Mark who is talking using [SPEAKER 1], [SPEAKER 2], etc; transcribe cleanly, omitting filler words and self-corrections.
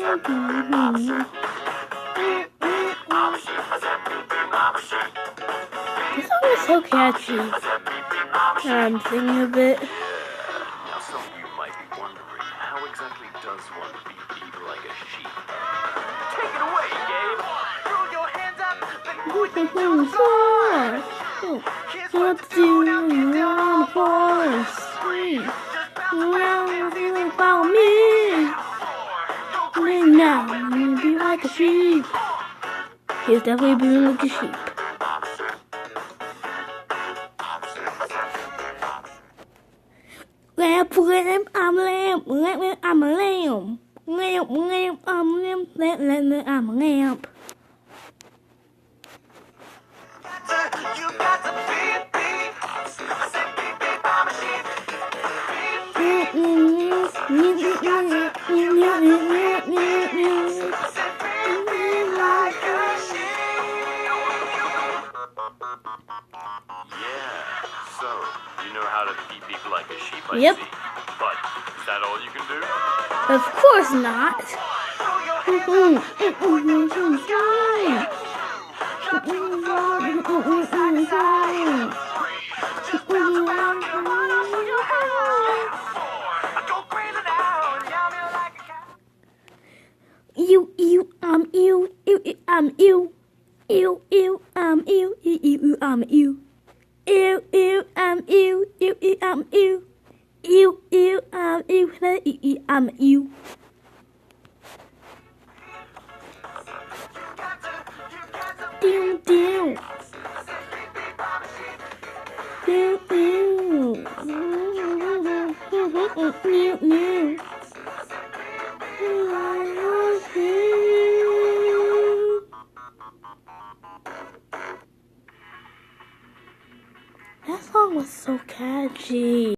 [SPEAKER 1] This song is so catchy. Now I'm thinking of it.
[SPEAKER 2] Now some of you might be wondering, how exactly does one beep like a sheep? Take it away, Gabe! Throw your hands up, then point them to the floor! Here's what to do now, get down on the horse! Just bounce around and easy
[SPEAKER 1] Follow me! And now, I'm gonna be like a sheep. He's definitely being like a sheep. Lamb, I'm a lamb, I'm a lamb. Lamb, I'm a lamb, I'm a lamb.
[SPEAKER 2] You got to beep, beep. I said beep, beep, I'm a sheep. Beep, beep. I said beep, beep like a sheep. Yeah, so, you know how to beep like a sheep, I
[SPEAKER 1] Yep.
[SPEAKER 2] see. But, is that all you can do?
[SPEAKER 1] Of course not. Ew, I'm ew, I'm ew. Ew, I'm ew, I'm ew. Ew, I'm ew, I'm ew. Ew, I'm ew, I'm ew. Down. Down. That song was so catchy.